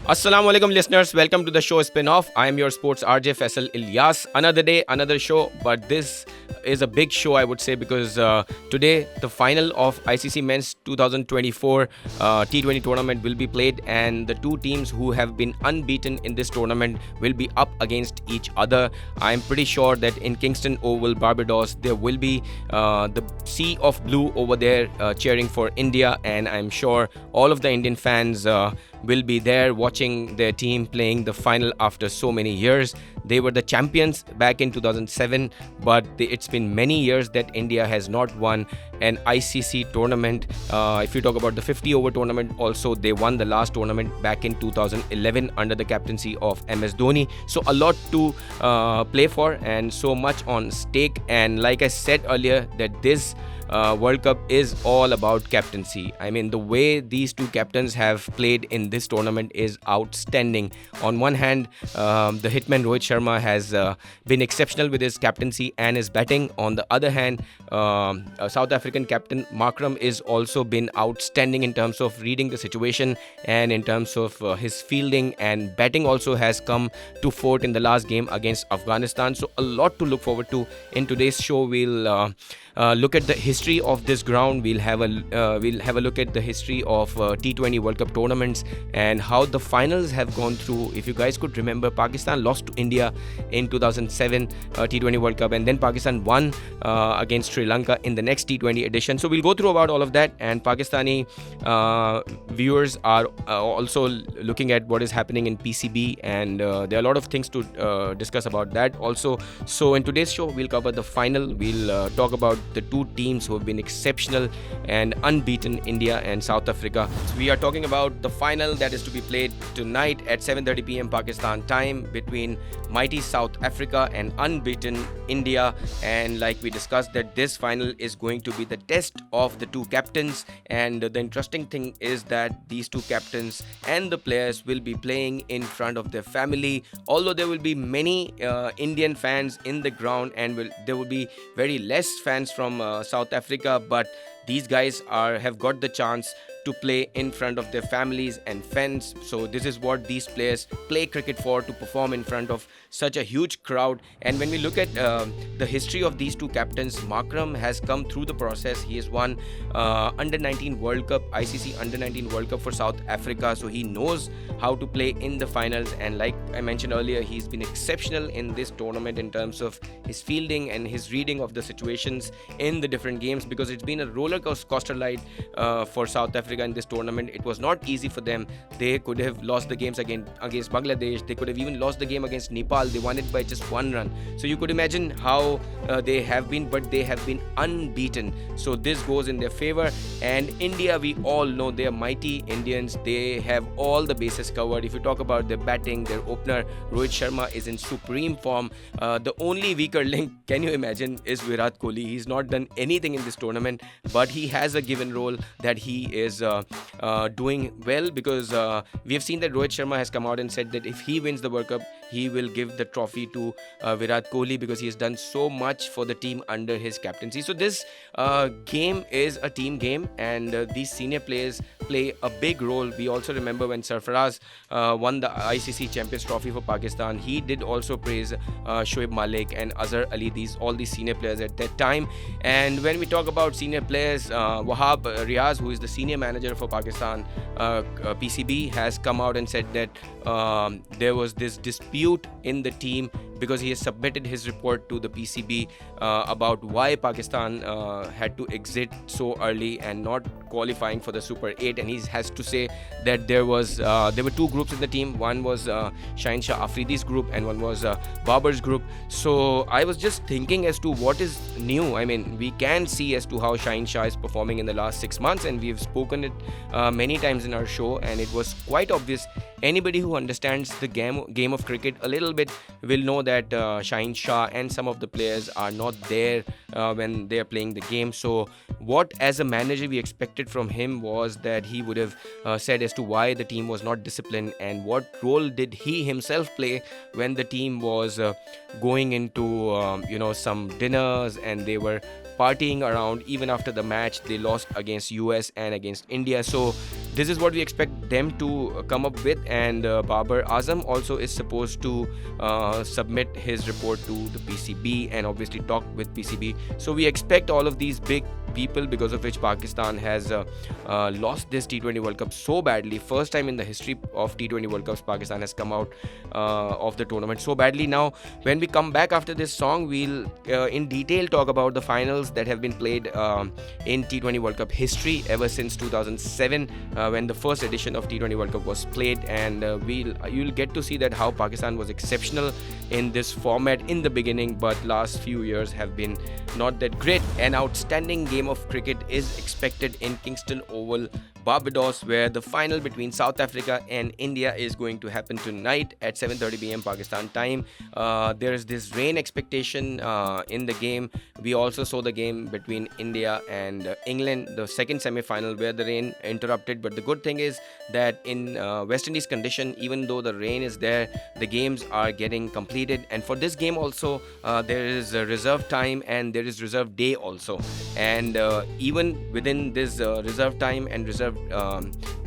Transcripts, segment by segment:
Assalamu alaikum listeners, welcome to the show spin-off. I am your sports RJ Faisal Ilyas. Another day, another show, but this is a big show I would say because today the final of ICC Men's 2024 T20 tournament will be played, and the two teams who have been unbeaten in this tournament will be up against each other. I am pretty sure that in Kingston Oval, Barbados, there will be the sea of blue over there cheering for India, and I'm sure all of the Indian fans will be there watching their team playing the final after so many years. They were the champions back in 2007, but it's been many years that India has not won an ICC tournament. If you talk about the 50 over tournament, also they won the last tournament back in 2011 under the captaincy of MS Dhoni. So a lot to play for and so much on stake. And like I said earlier, that this World Cup is all about captaincy. I mean, the way these two captains have played in this tournament is outstanding. On one hand, the hitman Rohit Sharma has been exceptional with his captaincy and his batting. On the other hand, South African captain Markram is also been outstanding in terms of reading the situation and in terms of his fielding, and batting also has come to fore in the last game against Afghanistan. So a lot to look forward to in today's show. We'll look at the history of this ground. We'll have a look at the history of T20 World Cup tournaments and how the finals have gone through. If you guys could remember, Pakistan lost to India in 2007 T20 World Cup, and then Pakistan won against Sri Lanka in the next T20 edition. So we'll go through about all of that, and Pakistani viewers are also looking at what is happening in PCB, and there are a lot of things to discuss about that also. So in today's show, we'll cover the final. We'll talk about the two teams who have been exceptional and unbeaten, India and South Africa. So we are talking about the final that is to be played tonight at 7:30 p.m. Pakistan time between mighty South Africa and unbeaten India. And like we discussed, that this final is going to be the test of the two captains, and the interesting thing is that these two captains and the players will be playing in front of their family, although there will be many Indian fans in the ground, and there will be very less fans from South Africa, but these guys have got the chance to play in front of their families and fans. So this is what these players play cricket for, to perform in front of such a huge crowd. And when we look at the history of these two captains, Markram has come through the process. He has won under 19 World Cup, ICC under 19 World Cup for South Africa, so he knows how to play in the finals. And like I mentioned earlier, he's been exceptional in this tournament in terms of his fielding and his reading of the situations in the different games, because it's been a roller coaster ride for South Africa in this tournament. It was not easy for them. They could have lost the games against Bangladesh. They could have even lost the game against Nepal. They won it by just one run. So you could imagine how they have been, but they have been unbeaten. So this goes in their favor. And India, we all know they are mighty Indians. They have all the bases covered. If you talk about their batting, their opener Rohit Sharma is in supreme form. The only weaker link, can you imagine, is Virat Kohli. He's not done anything in this tournament, but he has a given role that he is doing well, because we have seen that Rohit Sharma has come out and said that if he wins the World Cup, he will give the trophy to Virat Kohli, because he has done so much for the team under his captaincy. So this game is a team game, and these senior players play a big role. We also remember when Sarfaraz won the ICC Champions Trophy for Pakistan, he did also praise Shoaib Malik and Azhar Ali, all these senior players at that time. And when we talk about senior players, Wahab Riaz, who is the senior manager for Pakistan PCB, has come out and said that there was this dispute in the team, because he has submitted his report to the PCB about why Pakistan had to exit so early and not qualifying for the Super 8. And he has to say that there were two groups in the team. One was Shaheen Shah Afridi's group, and one was Babar's group. So I was just thinking as to what is new. I mean, we can see as to how Shaheen Shah is performing in the last 6 months, and we have spoken it many times in our show, and it was quite obvious. Anybody who understands the game of cricket a little bit will know that Shaheen Shah and some of the players are not there when they are playing the game. So what as a manager we expected from him was that he would have said as to why the team was not disciplined, and what role did he himself play when the team was going into some dinners, and they were partying around even after the match. They lost against US and against India. So this is what we expect them to come up with. And Babar Azam also is supposed to submit his report to the PCB and obviously talk with PCB. So we expect all of these big people, because of which Pakistan has lost this T20 World Cup so badly. First time in the history of T20 World Cups, Pakistan has come out of the tournament so badly. Now, when we come back after this song, we'll in detail talk about the finals that have been played in T20 World Cup history ever since 2007, when the first edition of T20 World Cup was played. And you'll get to see that how Pakistan was exceptional in this format in the beginning, but last few years have been not that great. An outstanding game of cricket is expected in Kingston Oval, Barbados, where the final between South Africa and India is going to happen tonight at 7:30 p.m. Pakistan time. There is this rain expectation in the game. We also saw the game between India and England, the second semi-final, where the rain interrupted. But the good thing is that in West Indies condition, even though the rain is there, the games are getting completed. And for this game also, there is a reserve time and there is reserve day also. And even within this reserve time and reserve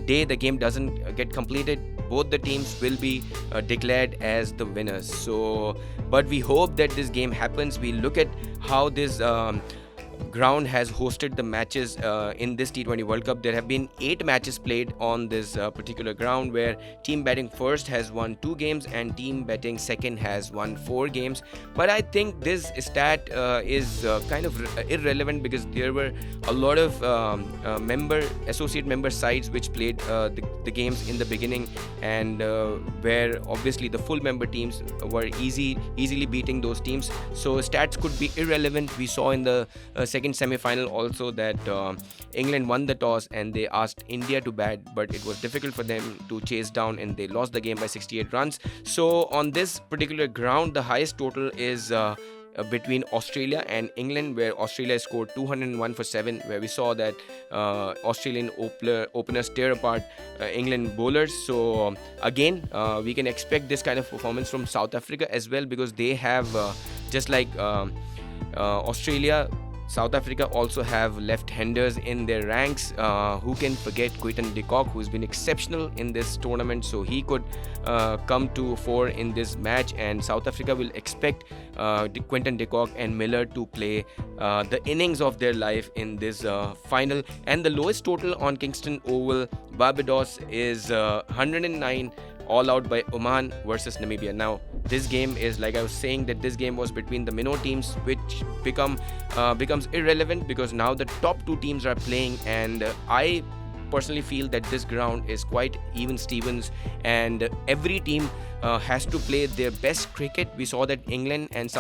day, the game doesn't get completed, both the teams will be declared as the winners. So, but we hope that this game happens. We look at how this ground has hosted the matches in this T20 World Cup. There have been 8 matches played on this particular ground, where team batting first has won 2 games and team batting second has won 4 games. But I think this stat is kind of irrelevant, because there were a lot of associate member sides which played the games in the beginning, and where obviously the full member teams were easily beating those teams. So stats could be irrelevant. We saw in the second semi-final also that England won the toss and they asked India to bat, but it was difficult for them to chase down and they lost the game by 68 runs. So on this particular ground, the highest total is between Australia and England, where Australia scored 201 for 7, where we saw that Australian openers tear apart England bowlers. So again, we can expect this kind of performance from South Africa as well, because they have just like Australia, South Africa also have left-handers in their ranks. Who can forget Quinton de Kock, who's been exceptional in this tournament, so he could come to fore in this match. And South Africa will expect Quinton de Kock and Miller to play the innings of their life in this final. And the lowest total on Kingston Oval, Barbados, is 109, all out by Oman versus Namibia. Now, this game is, like I was saying, that this game was between the minnow teams, which becomes irrelevant because now the top 2 teams are playing, and I personally feel that this ground is quite even Stevens, and every team has to play their best cricket. We saw that England and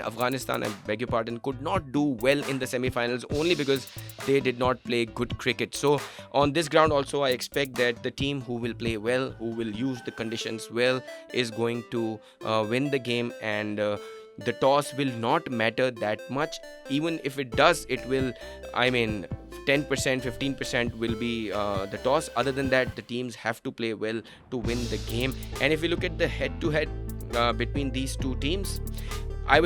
Afghanistan, I beg your pardon, could not do well in the semi-finals only because they did not play good cricket. So on this ground also, I expect that the team who will play well, who will use the conditions well, is going to win the game. And the toss will not matter that much. Even if it does, it will, 10%, 15% will be the toss. Other than that, the teams have to play well to win the game. And if you look at the head-to-head between these 2 teams, I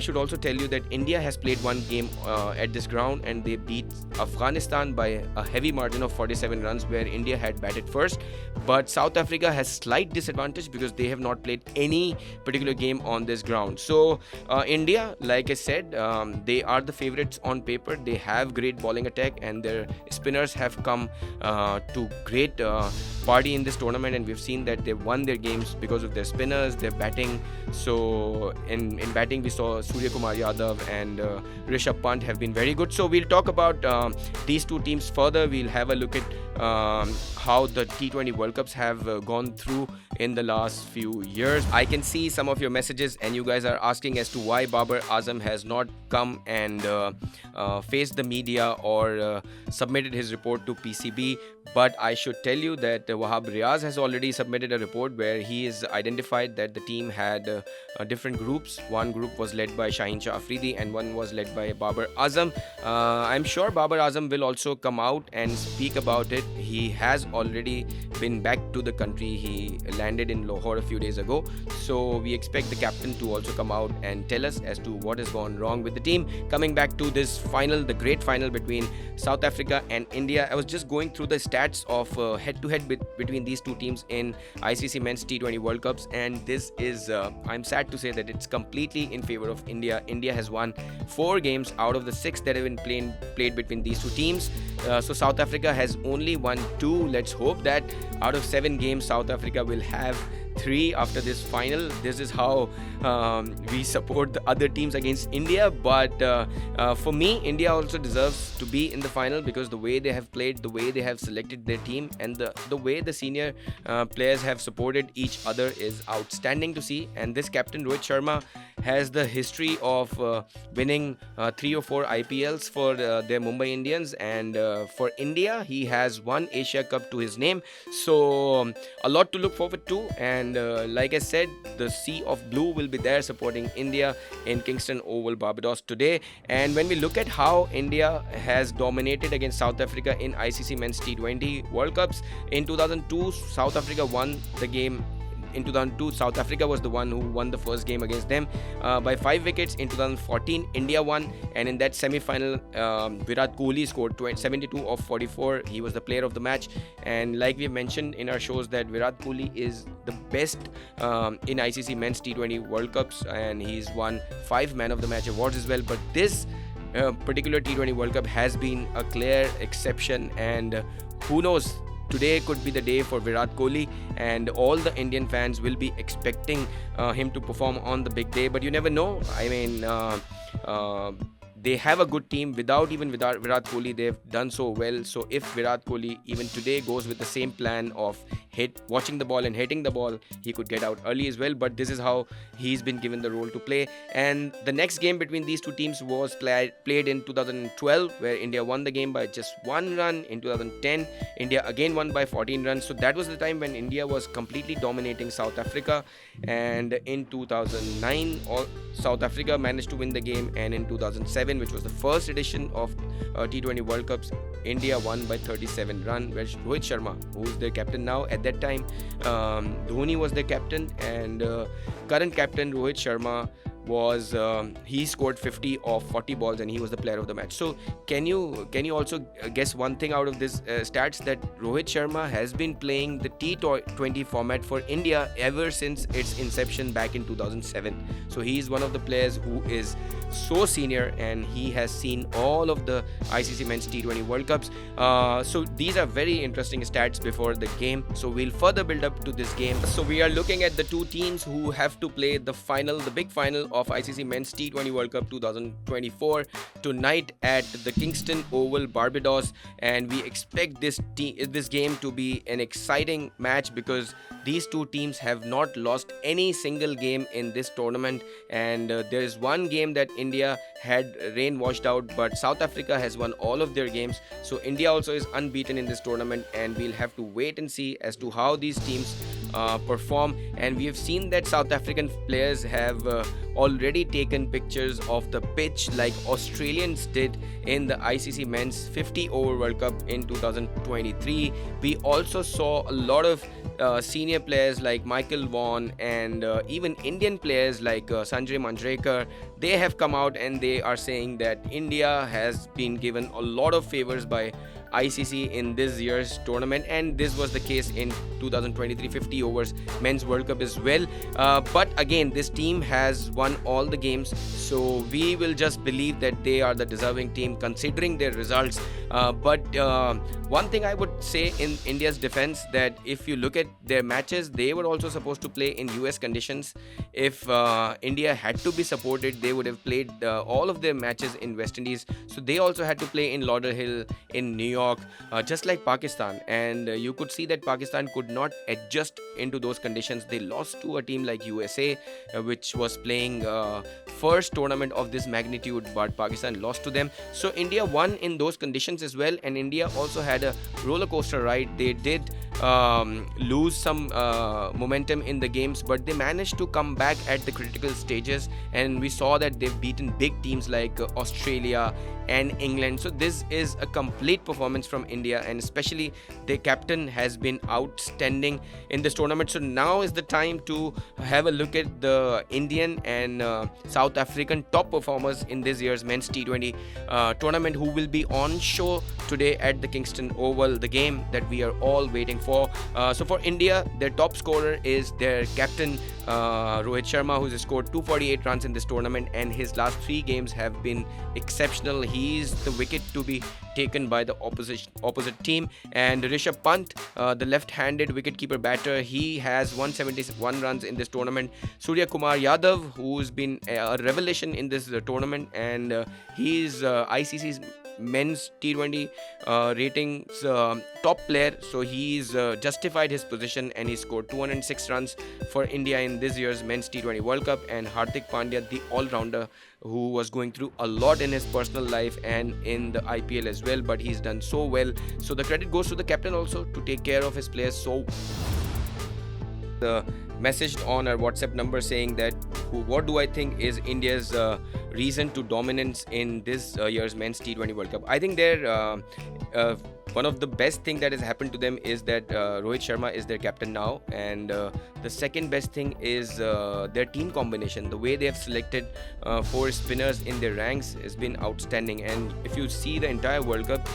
should also tell you that India has played 1 game at this ground, and they beat Afghanistan by a heavy margin of 47 runs, where India had batted first. But South Africa has slight disadvantage because they have not played any particular game on this ground. So India, like I said, they are the favorites on paper. They have great bowling attack, and their spinners have come to great party in this tournament, and we've seen that they've won their games because of their spinners, their batting. So in batting, we saw Surya Kumar Yadav and Rishabh Pant have been very good. So we'll talk about these 2 teams further. We'll have a look at how the T20 World Cups have gone through in the last few years. I can see some of your messages, and you guys are asking as to why Babar Azam has not come and faced the media or submitted his report to PCB. But I should tell you that Wahab Riaz has already submitted a report where he is identified that the team had different groups. One group was led by Shaheen Shah Afridi and one was led by Babar Azam. I'm sure Babar Azam will also come out and speak about it. He has already been back to the country. He landed in Lahore a few days ago. So we expect the captain to also come out and tell us as to what has gone wrong with the team. Coming back to this final, the great final between South Africa and India, I was just going through the stats stats of head-to-head between these two teams in ICC Men's T20 World Cups, and this is, I'm sad to say that it's completely in favor of India. India has won 4 games out of the 6 that have been played between these two teams. So South Africa has only won 2. Let's hope that out of 7 games, South Africa will have 3 after this final. This is how we support the other teams against India. But for me, India also deserves to be in the final, because the way they have played, the way they have selected their team, and the way the senior players have supported each other is outstanding to see. And this captain Rohit Sharma has the history of winning 3 or 4 IPLs for their Mumbai Indians, and for India he has won Asia Cup to his name. So a lot to look forward to, and like I said, the Sea of Blue will be there supporting India in Kingston Oval, Barbados today. And when we look at how India has dominated against South Africa in ICC Men's T20 World Cups, in 2002 South Africa won the game. In 2002, South Africa was the one who won the first game against them by 5 wickets. In 2014, India won, and in that semi-final, Virat Kohli scored 72 of 44. He was the player of the match, and like we mentioned in our shows, that Virat Kohli is the best in ICC Men's T20 World Cups, and he's won 5 Man of the Match awards as well. But this particular T20 World Cup has been a clear exception, and who knows, today could be the day for Virat Kohli, and all the Indian fans will be expecting him to perform on the big day. But you never know. I mean, they have a good team. Without Virat Kohli, they've done so well. So if Virat Kohli even today goes with the same plan of watching the ball and hitting the ball, he could get out early as well. But this is how he's been given the role to play. And the next game between these two teams was played in 2012, where India won the game by just 1 run. In 2010, India again won by 14 runs. So that was the time when India was completely dominating South Africa. And in 2009, South Africa managed to win the game. And in 2007, which was the first edition of T20 World Cups, India won by 37 runs, where Rohit Sharma, who's their captain now, at that time Dhoni was their captain, and current captain Rohit Sharma was he scored 50 of 40 balls, and he was the player of the match. So can you also guess one thing out of this stats, that Rohit Sharma has been playing the T20 format for India ever since its inception back in 2007. So he is one of the players who is so senior, and he has seen all of the ICC Men's T20 World Cups. So these are very interesting stats before the game. So we'll further build up to this game. So we are looking at the two teams who have to play the final, the big final of ICC Men's T20 World Cup 2024 tonight at the Kingston Oval, Barbados, and we expect this game to be an exciting match, because these two teams have not lost any single game in this tournament, and there is one game that India had rain washed out, but South Africa has won all of their games. So India also is unbeaten in this tournament, and we'll have to wait and see as to how these teams perform. And we have seen that South African players have already taken pictures of the pitch like Australians did in the ICC Men's 50 Over World Cup in 2023. We also saw a lot of senior players like Michael Vaughan, and even Indian players like Sanjay Manjrekar. They have come out and they are saying that India has been given a lot of favors by ICC in this year's tournament, and this was the case in 2023 50 overs men's World Cup as well. But again, this team has won all the games, so we will just believe that they are the deserving team considering their results. But one thing I would say in India's defense, that if you look at their matches, they were also supposed to play in US conditions. If India had to be supported, they would have played all of their matches in West Indies. So they also had to play in Lauderhill, in New York, just like Pakistan. And you could see that Pakistan could not adjust into those conditions. They lost to a team like USA, which was playing first tournament of this magnitude, but Pakistan lost to them. So India won in those conditions as well, and India also had a roller coaster ride. They did lose some momentum in the games, but they managed to come back at the critical stages, and we saw that they've beaten big teams like Australia, and England. So this is a complete performance from India, and especially their captain has been outstanding in this tournament. So now is the time to have a look at the Indian and South African top performers in this year's men's T20 tournament, who will be on show today at the Kingston Oval, the game that we are all waiting for. So for India, their top scorer is their captain Rohit Sharma, who's scored 248 runs in this tournament, and his last 3 games have been exceptional. He's the wicket to be taken by the opposite team. And Rishabh Pant, the left-handed wicketkeeper batter, he has 171 runs in this tournament. Surya Kumar Yadav, who's been a revelation in this tournament, and he's ICC's men's T20 ratings top player, so he's justified his position, and he scored 206 runs for India in this year's men's T20 World Cup. And Hardik Pandya, the all-rounder, who was going through a lot in his personal life and in the IPL as well, but he's done so well. So the credit goes to the captain also to take care of his players. So messaged on our WhatsApp number saying that what do I think is India's reason to dominance in this year's men's T20 World Cup. I think they're one of the best thing that has happened to them is that Rohit Sharma is their captain now, and the second best thing is their team combination. The way they have selected 4 spinners in their ranks has been outstanding. And if you see the entire World Cup,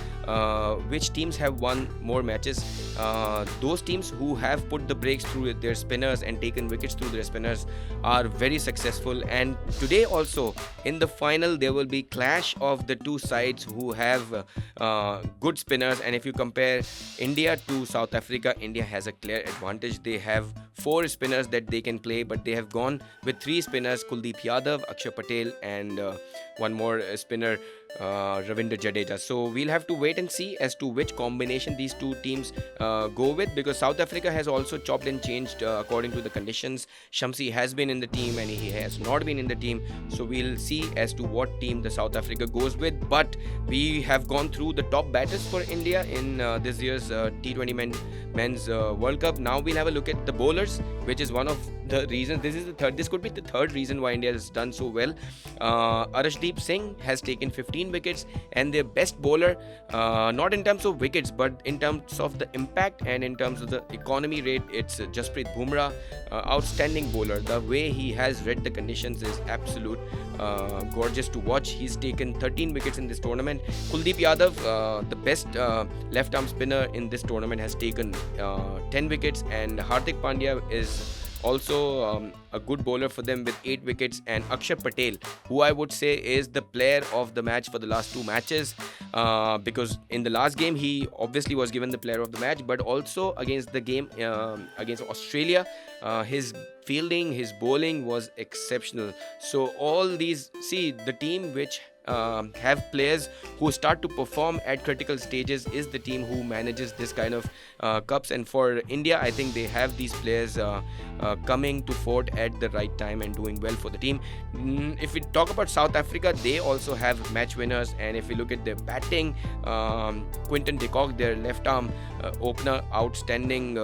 which teams have won more matches, those teams who have put the breaks through their spinners and taken wickets through their spinners are very successful. And today also in the final there will be clash of the two sides who have good spinners. And if you compare India to South Africa, India has a clear advantage. They have 4 spinners that they can play, but they have gone with 3 spinners: Kuldeep Yadav, Akshar Patel, and one more spinner, Ravindra Jadeja. So we'll have to wait and see as to which combination these two teams go with, because South Africa has also chopped and changed according to the conditions. Shamsi has been in the team and he has not been in the team, so we'll see as to what team the South Africa goes with. But we have gone through the top batters for India in this year's T20 men's World Cup. Now we'll have a look at the bowlers, which is one of the reasons. This could be the third reason why India has done so well. Arshdeep Singh has taken 15 wickets, and their best bowler, not in terms of wickets but in terms of the impact and in terms of the economy rate, it's Jasprit Bumrah. Outstanding bowler. The way he has read the conditions is absolute gorgeous to watch. He's taken 13 wickets in this tournament. Kuldeep Yadav, the best left arm spinner in this tournament, has taken 10 wickets, and Hardik Pandya is also a good bowler for them with 8 wickets. And Akshar Patel, who I would say is the player of the match for the last 2 matches, because in the last game he obviously was given the player of the match, but also against the game against Australia, his fielding, his bowling was exceptional. So all these, see, the team which have players who start to perform at critical stages is the team who manages this kind of cups. And for India, I think they have these players coming to fort at the right time and doing well for the team. If we talk about South Africa, they also have match winners, and if we look at their batting, Quinton de Kock, their left arm opener, outstanding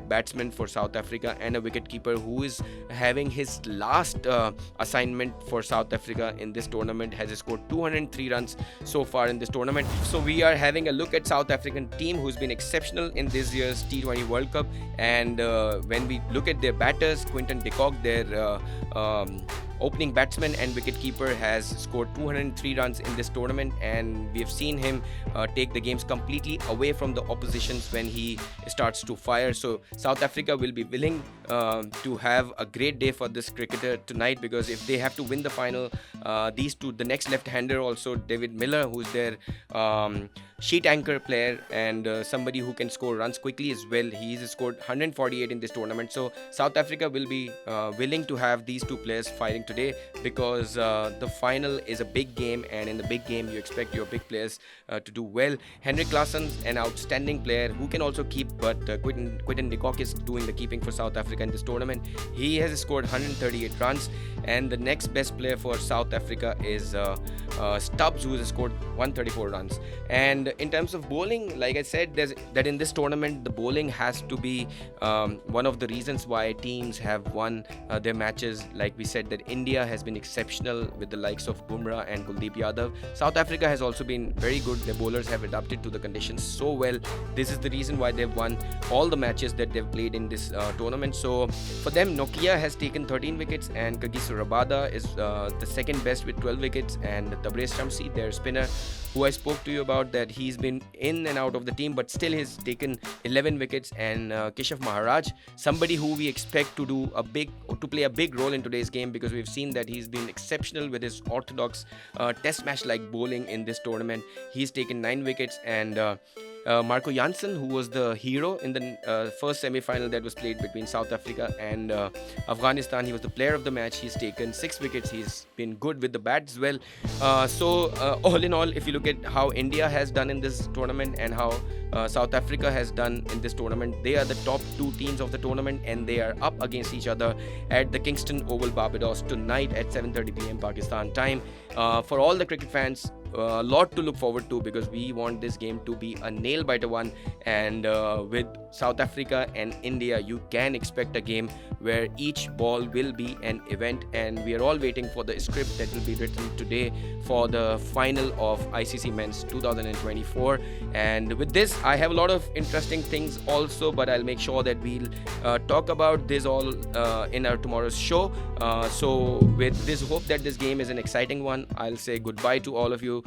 batsman for South Africa, and a wicketkeeper who is having his last assignment for South Africa in this tournament, has scored 203 runs so far in this tournament. So we are having a look at South African team who's been exceptional in this year's T20 World Cup. And when we look at their batters, Quinton de Kock, their opening batsman and wicketkeeper, has scored 203 runs in this tournament, and we have seen him take the games completely away from the oppositions when he starts to fire. So South Africa will be willing to have a great day for this cricketer tonight, because if they have to win the final, these two, the next left-hander also, David Miller, who's their sheet anchor player and somebody who can score runs quickly as well, he's scored 148 in this tournament. So South Africa will be willing to have these two players fighting today, because the final is a big game, and in the big game you expect your big players to do well. Henrik Larsson, an outstanding player who can also keep, but Quinton de Kock is doing the keeping for South Africa. Africa in this tournament. He has scored 138 runs, and the next best player for South Africa is Stubbs, who has scored 134 runs. And in terms of bowling, like I said, there's that in this tournament the bowling has to be one of the reasons why teams have won their matches. Like we said, that India has been exceptional with the likes of Bumrah and Kuldeep Yadav. South Africa has also been very good. Their bowlers have adapted to the conditions so well. This is the reason why they've won all the matches that they've played in this tournament. So for them, Nokia has taken 13 wickets, and Kagiso Rabada is the second best with 12 wickets, and Tabraiz Shamsi, their spinner, who I spoke to you about, that he's been in and out of the team, but still he's taken 11 wickets. And Keshav Maharaj, somebody who we expect to play a big role in today's game, because we've seen that he's been exceptional with his orthodox test match like bowling in this tournament. He's taken 9 wickets. And Marco Jansen, who was the hero in the first semi-final that was played between South Africa and Afghanistan, he was the player of the match. He's taken 6 wickets. He's been good with the bat as well. All in all, if you look at how India has done in this tournament and how South Africa has done in this tournament, they are the top 2 teams of the tournament, and they are up against each other at the Kingston Oval, Barbados tonight at 7:30 p.m. Pakistan time. For all the cricket fans, a lot to look forward to, because we want this game to be a nail-biter one. And with South Africa and India, you can expect a game where each ball will be an event, and we are all waiting for the script that will be written today for the final of ICC Men's 2024. And with this, I have a lot of interesting things also, but I'll make sure that we'll talk about this all in our tomorrow's show. So with this hope that this game is an exciting one, I'll say goodbye to all of you.